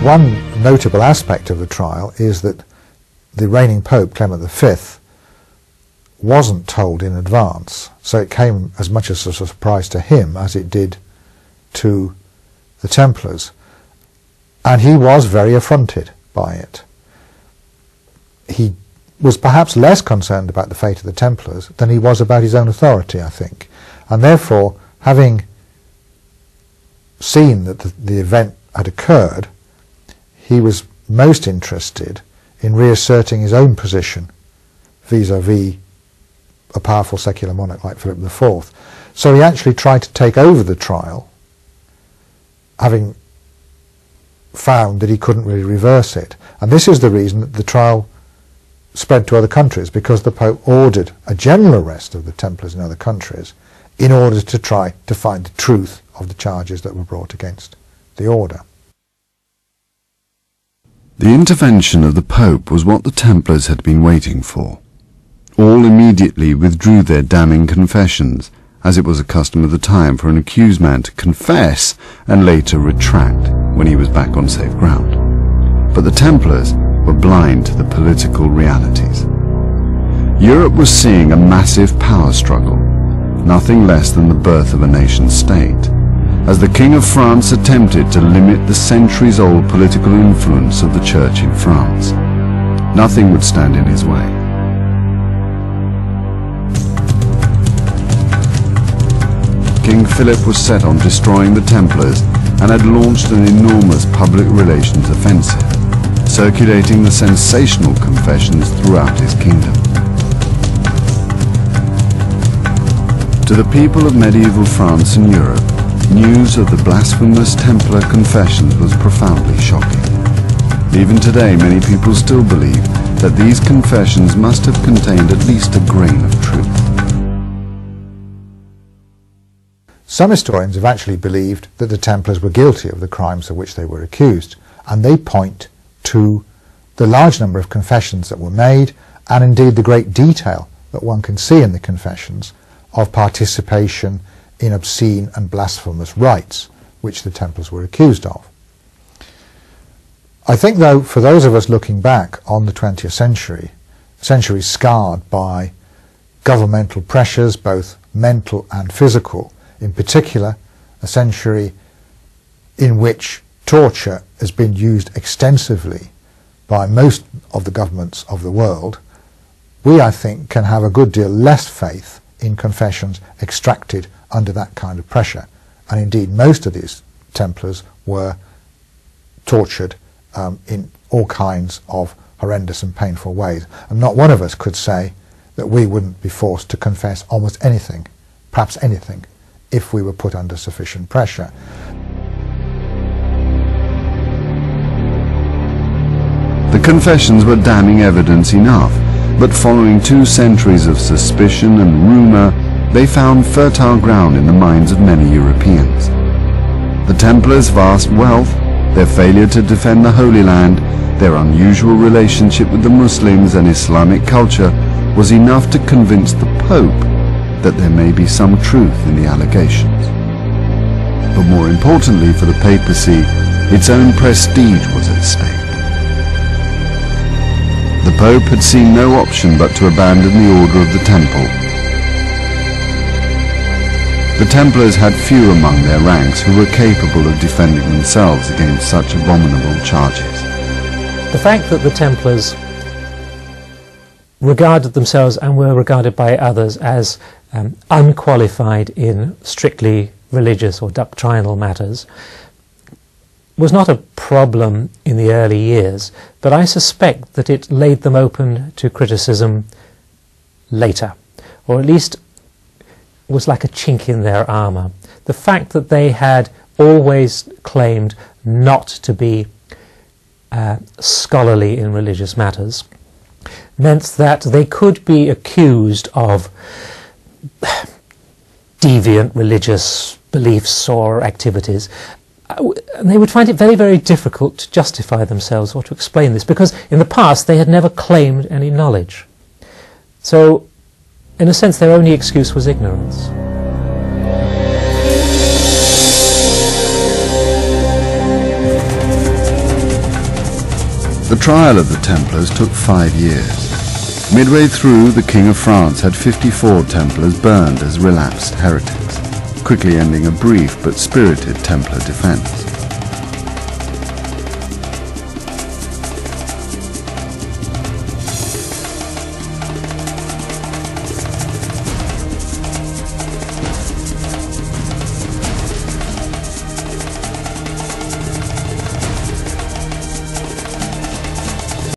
One notable aspect of the trial is that the reigning Pope, Clement V, wasn't told in advance, so it came as much as a surprise to him as it did to the Templars, and he was very affronted by it. He was perhaps less concerned about the fate of the Templars than he was about his own authority, I think, and therefore, having seen that the event had occurred, he was most interested in reasserting his own position vis-à-vis a powerful secular monarch like Philip IV. So he actually tried to take over the trial, having found that he couldn't really reverse it. And this is the reason that the trial spread to other countries, because the Pope ordered a general arrest of the Templars in other countries in order to try to find the truth of the charges that were brought against the order. The intervention of the Pope was what the Templars had been waiting for. All immediately withdrew their damning confessions, as it was a custom of the time for an accused man to confess and later retract when he was back on safe ground. But the Templars were blind to the political realities. Europe was seeing a massive power struggle, nothing less than the birth of a nation-state, as the King of France attempted to limit the centuries-old political influence of the Church in France. Nothing would stand in his way. King Philip was set on destroying the Templars and had launched an enormous public relations offensive, circulating the sensational confessions throughout his kingdom. To the people of medieval France and Europe, news of the blasphemous Templar confessions was profoundly shocking. Even today, many people still believe that these confessions must have contained at least a grain of truth. Some historians have actually believed that the Templars were guilty of the crimes of which they were accused, and they point to the large number of confessions that were made, and indeed the great detail that one can see in the confessions of participation in obscene and blasphemous rites, which the Templars were accused of. I think, though, for those of us looking back on the 20th century, a century scarred by governmental pressures, both mental and physical, in particular a century in which torture has been used extensively by most of the governments of the world, we, I think, can have a good deal less faith in confessions extracted under that kind of pressure. And indeed, most of these Templars were tortured in all kinds of horrendous and painful ways. And not one of us could say that we wouldn't be forced to confess almost anything, perhaps anything, if we were put under sufficient pressure. The confessions were damning evidence enough, but following 2 centuries of suspicion and rumour, they found fertile ground in the minds of many Europeans. The Templars' vast wealth, their failure to defend the Holy Land, their unusual relationship with the Muslims and Islamic culture was enough to convince the Pope that there may be some truth in the allegations. But more importantly for the papacy, its own prestige was at stake. The Pope had seen no option but to abandon the order of the Temple. The Templars had few among their ranks who were capable of defending themselves against such abominable charges. The fact that the Templars regarded themselves and were regarded by others as unqualified in strictly religious or doctrinal matters was not a problem in the early years, but I suspect that it laid them open to criticism later, or at least was like a chink in their armour. The fact that they had always claimed not to be scholarly in religious matters meant that they could be accused of deviant religious beliefs or activities. And they would find it very, very difficult to justify themselves or to explain this, because in the past they had never claimed any knowledge. So, in a sense, their only excuse was ignorance. trial of the Templars took 5 years. Midway through, the King of France had 54 Templars burned as relapsed heretics, quickly ending a brief but spirited Templar defense.